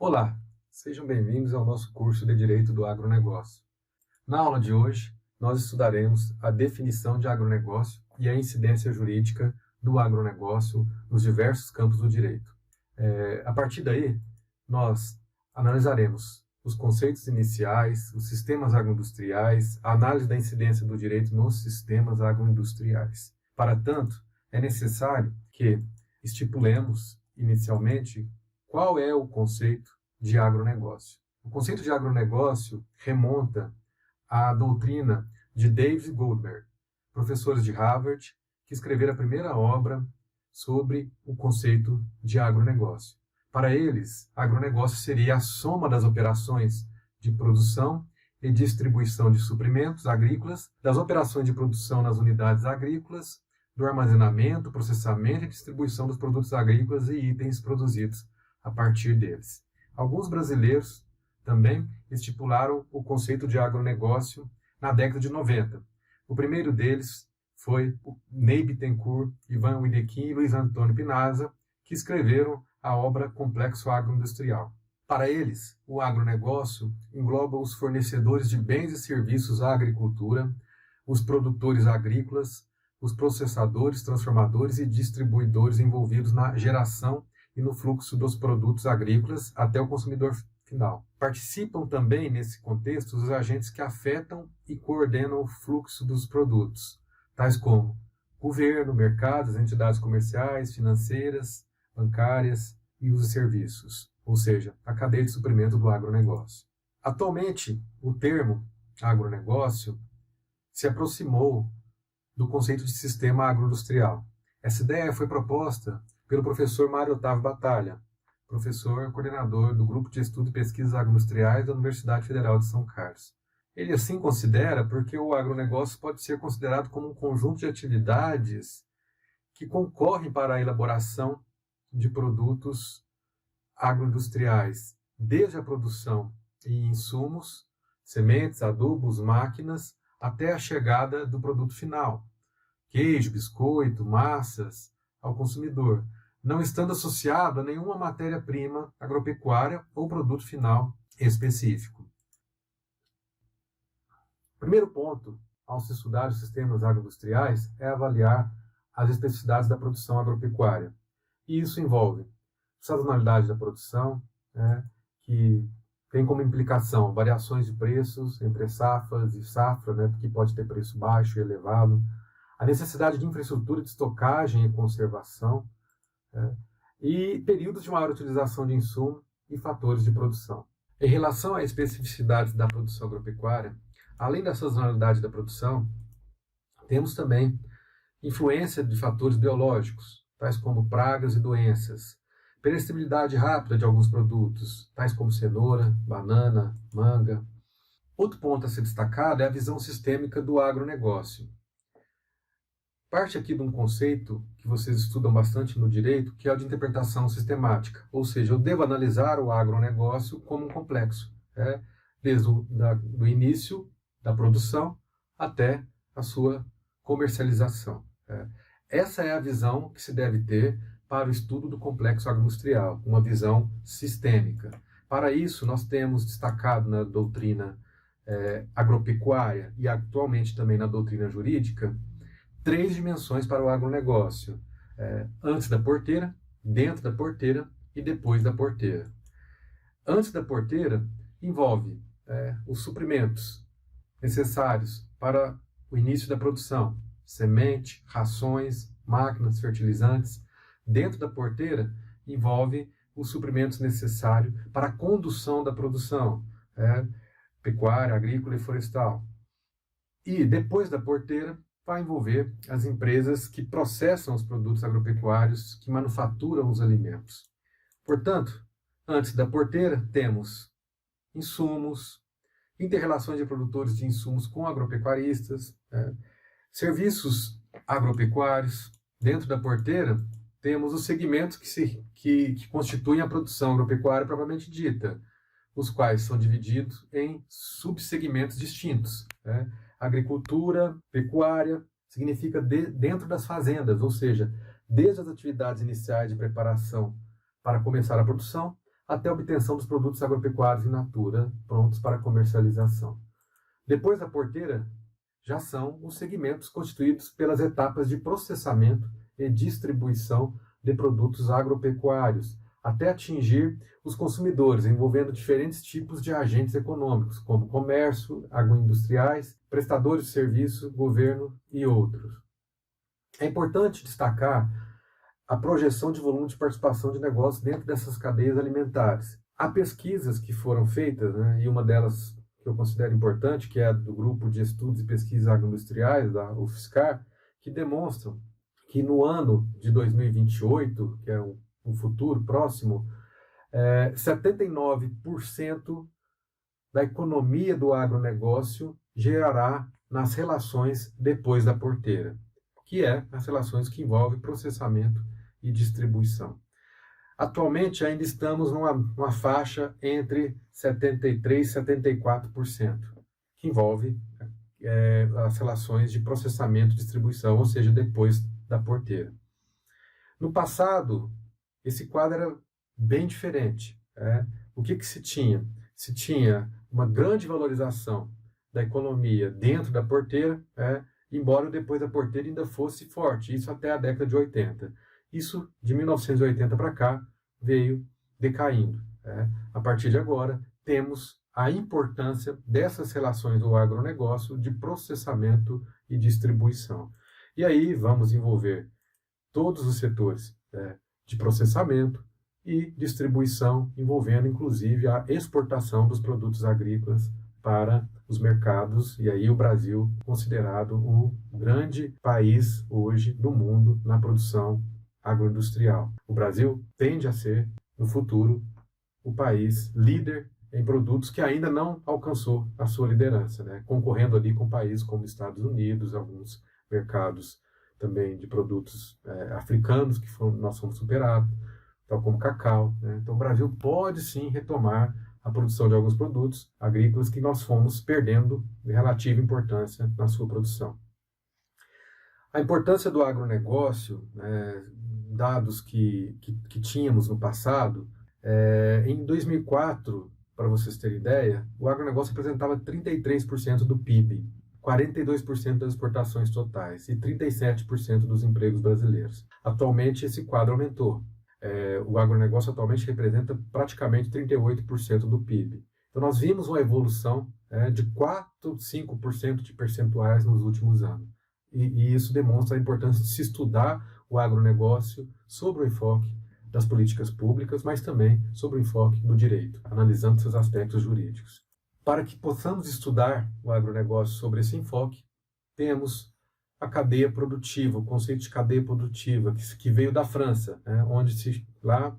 Olá, sejam bem-vindos ao nosso curso de Direito do Agronegócio. Na aula de hoje, nós estudaremos a definição de agronegócio e a incidência jurídica do agronegócio nos diversos campos do direito. A partir daí, nós analisaremos os conceitos iniciais, os sistemas agroindustriais, a análise da incidência do direito nos sistemas agroindustriais. Para tanto, é necessário que estipulemos inicialmente qual é o conceito de agronegócio. O conceito de agronegócio remonta à doutrina de David Goldberg, professores de Harvard, que escreveram a primeira obra sobre o conceito de agronegócio. Para eles, agronegócio seria a soma das operações de produção e distribuição de suprimentos agrícolas, das operações de produção nas unidades agrícolas, do armazenamento, processamento e distribuição dos produtos agrícolas e itens produzidos a partir deles. Alguns brasileiros também estipularam o conceito de agronegócio na década de 90. O primeiro deles foi o Ney Bittencourt, Ivan Wedekind e Luiz Antônio Pinaza, que escreveram a obra Complexo Agroindustrial. Para eles, o agronegócio engloba os fornecedores de bens e serviços à agricultura, os produtores agrícolas, os processadores, transformadores e distribuidores envolvidos na geração e no fluxo dos produtos agrícolas até o consumidor final. Participam também, nesse contexto, os agentes que afetam e coordenam o fluxo dos produtos, tais como governo, mercados, entidades comerciais, financeiras, bancárias e os serviços, ou seja, a cadeia de suprimento do agronegócio. Atualmente, o termo agronegócio se aproximou do conceito de sistema agroindustrial. Essa ideia foi proposta pelo professor Mário Otávio Batalha, professor coordenador do Grupo de Estudo e Pesquisas Agroindustriais da Universidade Federal de São Carlos. Ele assim considera porque o agronegócio pode ser considerado como um conjunto de atividades que concorrem para a elaboração de produtos agroindustriais, desde a produção e insumos, sementes, adubos, máquinas, até a chegada do produto final, queijo, biscoito, massas, ao consumidor, não estando associado a nenhuma matéria-prima agropecuária ou produto final específico. O primeiro ponto, ao se estudar os sistemas agroindustriais, é avaliar as especificidades da produção agropecuária. E isso envolve sazonalidade da produção, que tem como implicação variações de preços entre safras e safra, que pode ter preço baixo e elevado, a necessidade de infraestrutura de estocagem e conservação, e períodos de maior utilização de insumo e fatores de produção. Em relação às especificidades da produção agropecuária, além da sazonalidade da produção, temos também influência de fatores biológicos, tais como pragas e doenças, perecibilidade rápida de alguns produtos, tais como cenoura, banana, manga. Outro ponto a ser destacado é a visão sistêmica do agronegócio. Parte aqui de um conceito que vocês estudam bastante no direito, que é o de interpretação sistemática. Ou seja, eu devo analisar o agronegócio como um complexo, desde o início da produção até a sua comercialização. Essa é a visão que se deve ter para o estudo do complexo agroindustrial, uma visão sistêmica. Para isso, nós temos destacado na doutrina agropecuária e atualmente também na doutrina jurídica, 3 dimensões para o agronegócio: antes da porteira, dentro da porteira e depois da porteira. Antes da porteira envolve os suprimentos necessários para o início da produção, semente, rações, máquinas, fertilizantes. Dentro da porteira envolve os suprimentos necessários para a condução da produção, pecuária, agrícola e florestal. E depois da porteira vai envolver as empresas que processam os produtos agropecuários, que manufaturam os alimentos. Portanto, antes da porteira temos insumos, inter-relações de produtores de insumos com agropecuaristas, serviços agropecuários. Dentro da porteira temos os segmentos que constituem a produção agropecuária propriamente dita, os quais são divididos em subsegmentos distintos. Agricultura, pecuária, significa dentro das fazendas, ou seja, desde as atividades iniciais de preparação para começar a produção, até a obtenção dos produtos agropecuários in natura prontos para comercialização. Depois da porteira, já são os segmentos constituídos pelas etapas de processamento e distribuição de produtos agropecuários, até atingir os consumidores, envolvendo diferentes tipos de agentes econômicos, como comércio, agroindustriais, prestadores de serviço, governo e outros. É importante destacar a projeção de volume de participação de negócios dentro dessas cadeias alimentares. Há pesquisas que foram feitas, né, e uma delas que eu considero importante, que é do Grupo de Estudos e Pesquisas Agroindustriais, da UFSCar, que demonstram que no ano de 2028, que é um futuro próximo, 79% da economia do agronegócio gerará nas relações depois da porteira, que é as relações que envolvem processamento e distribuição. Atualmente ainda estamos numa faixa entre 73% e 74%, que envolve as relações de processamento e distribuição, ou seja, depois da porteira. No passado, esse quadro era bem diferente. O que se tinha? Se tinha uma grande valorização da economia dentro da porteira, embora depois da porteira ainda fosse forte, isso até a década de 80. Isso, de 1980 para cá, veio decaindo. A partir de agora, temos a importância dessas relações do agronegócio de processamento e distribuição. E aí vamos envolver todos os setores de processamento e distribuição, envolvendo inclusive a exportação dos produtos agrícolas para os mercados, e aí o Brasil considerado o grande país hoje do mundo na produção agroindustrial. O Brasil tende a ser, no futuro, o país líder em produtos que ainda não alcançou a sua liderança, concorrendo ali com países como Estados Unidos, alguns mercados também de produtos africanos que nós fomos superados, tal como cacau. Então o Brasil pode sim retomar a produção de alguns produtos agrícolas que nós fomos perdendo relativa importância na sua produção. A importância do agronegócio, dados que tínhamos no passado, em 2004, para vocês terem ideia, o agronegócio representava 33% do PIB, 42% das exportações totais e 37% dos empregos brasileiros. Atualmente, esse quadro aumentou. O agronegócio atualmente representa praticamente 38% do PIB. Então, nós vimos uma evolução de 4, 5% de percentuais nos últimos anos. E isso demonstra a importância de se estudar o agronegócio sobre o enfoque das políticas públicas, mas também sobre o enfoque do direito, analisando seus aspectos jurídicos. Para que possamos estudar o agronegócio sobre esse enfoque, temos a cadeia produtiva, o conceito de cadeia produtiva, que veio da França, onde lá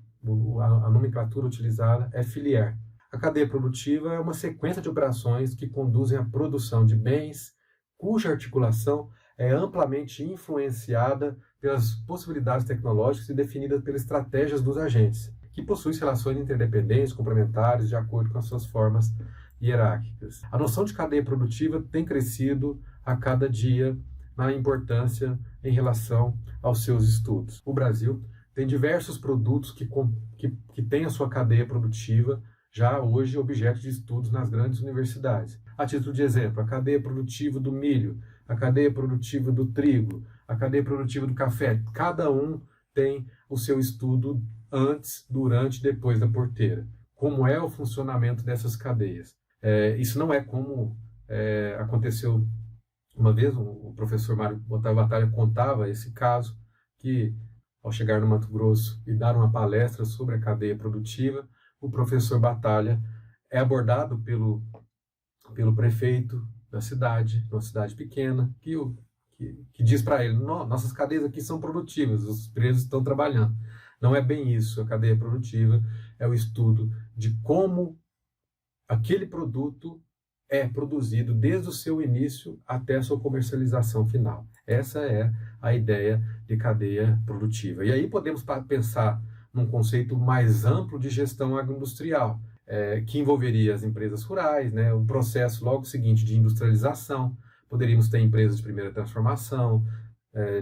a nomenclatura utilizada é filière. A cadeia produtiva é uma sequência de operações que conduzem à produção de bens, cuja articulação é amplamente influenciada pelas possibilidades tecnológicas e definida pelas estratégias dos agentes, que possuem relações interdependentes, complementares, de acordo com as suas formas hierárquicas. A noção de cadeia produtiva tem crescido a cada dia na importância em relação aos seus estudos. O Brasil tem diversos produtos que têm a sua cadeia produtiva já hoje objeto de estudos nas grandes universidades. A título de exemplo, a cadeia produtiva do milho, a cadeia produtiva do trigo, a cadeia produtiva do café. Cada um tem o seu estudo antes, durante e depois da porteira. Como é o funcionamento dessas cadeias? Isso não é como aconteceu uma vez, o professor Mário Otávio Batalha contava esse caso, que ao chegar no Mato Grosso e dar uma palestra sobre a cadeia produtiva, o professor Batalha é abordado pelo prefeito da cidade, uma cidade pequena, que diz para ele: nossas cadeias aqui são produtivas, os presos estão trabalhando. Não é bem isso. A cadeia produtiva é o estudo de como aquele produto é produzido desde o seu início até a sua comercialização final. Essa é a ideia de cadeia produtiva. E aí podemos pensar num conceito mais amplo de gestão agroindustrial, que envolveria as empresas rurais, o processo logo seguinte de industrialização. Poderíamos ter empresas de primeira transformação,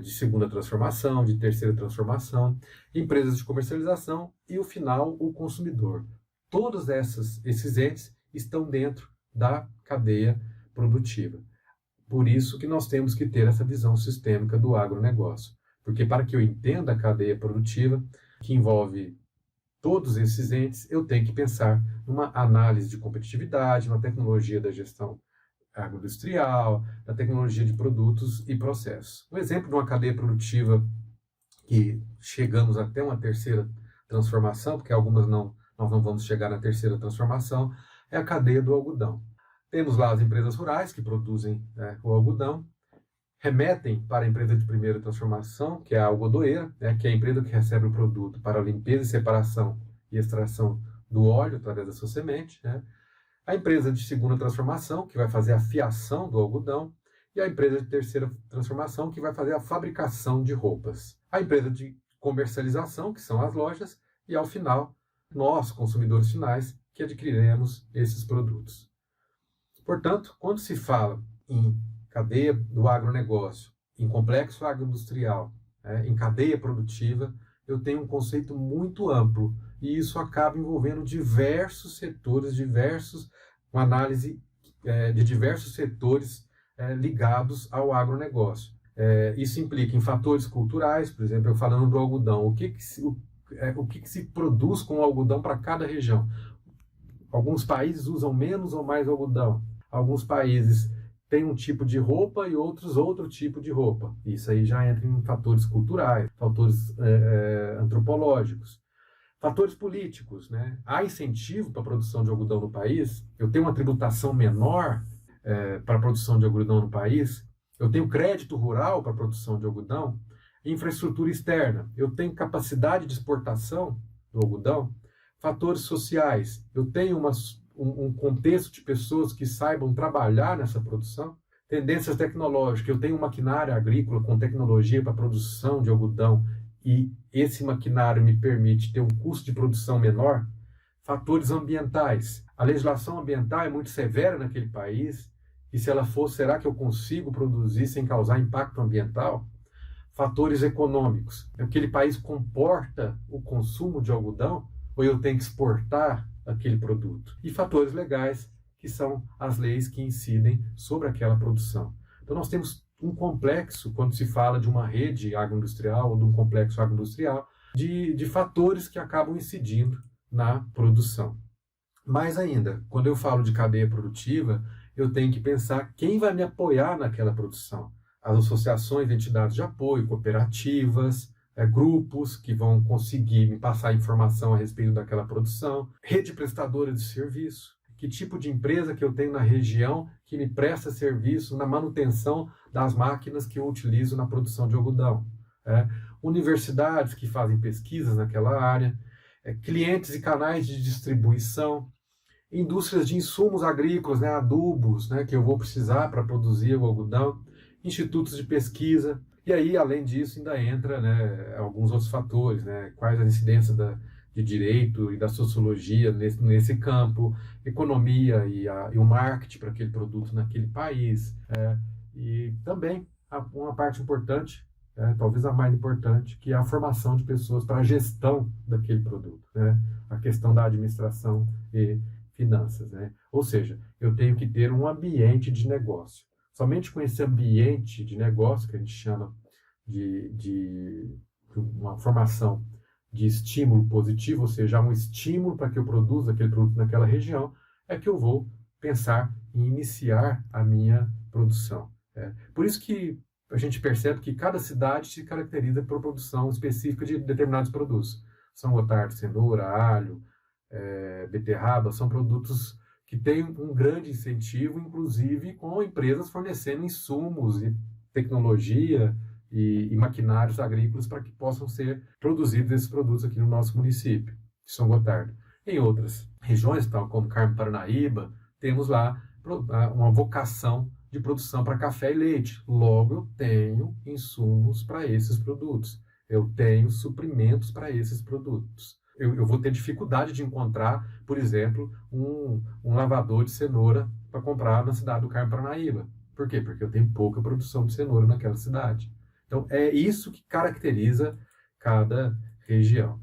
de segunda transformação, de terceira transformação, empresas de comercialização e, o final, o consumidor. todos esses entes estão dentro da cadeia produtiva. Por isso que nós temos que ter essa visão sistêmica do agronegócio. Porque para que eu entenda a cadeia produtiva, que envolve todos esses entes, eu tenho que pensar numa análise de competitividade, uma tecnologia da gestão agroindustrial, da tecnologia de produtos e processos. Um exemplo de uma cadeia produtiva que chegamos até uma terceira transformação, porque algumas nós não vamos chegar na terceira transformação, é a cadeia do algodão. Temos lá as empresas rurais que produzem o algodão, remetem para a empresa de primeira transformação, que é a algodoeira, que é a empresa que recebe o produto para a limpeza, separação e extração do óleo através da sua semente, a empresa de segunda transformação, que vai fazer a fiação do algodão, e a empresa de terceira transformação, que vai fazer a fabricação de roupas. A empresa de comercialização, que são as lojas, e ao final, nós, consumidores finais, que adquiriremos esses produtos. Portanto, quando se fala em cadeia do agronegócio, em complexo agroindustrial, em cadeia produtiva, eu tenho um conceito muito amplo, e isso acaba envolvendo diversos setores, uma análise de diversos setores ligados ao agronegócio. Isso implica em fatores culturais, por exemplo, eu falando do algodão, o que se produz com o algodão para cada região. Alguns países usam menos ou mais algodão. Alguns países têm um tipo de roupa e outros outro tipo de roupa. Isso aí já entra em fatores culturais, fatores antropológicos. Fatores políticos, Há incentivo para a produção de algodão no país? Eu tenho uma tributação menor para a produção de algodão no país? Eu tenho crédito rural para a produção de algodão? Infraestrutura externa? Eu tenho capacidade de exportação do algodão? Fatores sociais? Eu tenho um contexto de pessoas que saibam trabalhar nessa produção? Tendências tecnológicas? Eu tenho um maquinário agrícola com tecnologia para a produção de algodão e esse maquinário me permite ter um custo de produção menor? Fatores ambientais. A legislação ambiental é muito severa naquele país, e se ela for, será que eu consigo produzir sem causar impacto ambiental? Fatores econômicos. Aquele país comporta o consumo de algodão ou eu tenho que exportar aquele produto? E fatores legais, que são as leis que incidem sobre aquela produção. Então nós temos um complexo, quando se fala de uma rede agroindustrial ou de um complexo agroindustrial, de fatores que acabam incidindo na produção. Mais ainda, quando eu falo de cadeia produtiva, eu tenho que pensar quem vai me apoiar naquela produção. As associações, entidades de apoio, cooperativas, grupos que vão conseguir me passar informação a respeito daquela produção, rede prestadora de serviço, que tipo de empresa que eu tenho na região que me presta serviço na manutenção das máquinas que eu utilizo na produção de algodão. Universidades que fazem pesquisas naquela área, clientes e canais de distribuição, indústrias de insumos agrícolas, adubos, que eu vou precisar para produzir o algodão, institutos de pesquisa, e aí, além disso, ainda entra alguns outros fatores, quais as incidências de direito e da sociologia nesse campo, economia e o marketing para aquele produto naquele país, e também uma parte importante, talvez a mais importante, que é a formação de pessoas para a gestão daquele produto, a questão da administração e finanças. Ou seja, eu tenho que ter um ambiente de negócio. Somente com esse ambiente de negócio, que a gente chama de uma formação de estímulo positivo, ou seja, um estímulo para que eu produza aquele produto naquela região, é que eu vou pensar em iniciar a minha produção. Por isso que a gente percebe que cada cidade se caracteriza por produção específica de determinados produtos. São Gotardo, cenoura, alho, beterraba, são produtos que têm um grande incentivo, inclusive com empresas fornecendo insumos e tecnologia e maquinários agrícolas para que possam ser produzidos esses produtos aqui no nosso município, de São Gotardo. Em outras regiões, tal como Carmo Paranaíba, temos lá uma vocação de produção para café e leite. Logo, eu tenho insumos para esses produtos. Eu tenho suprimentos para esses produtos. Eu vou ter dificuldade de encontrar, por exemplo, um lavador de cenoura para comprar na cidade do Carmo Paranaíba. Por quê? Porque eu tenho pouca produção de cenoura naquela cidade. Então, é isso que caracteriza cada região.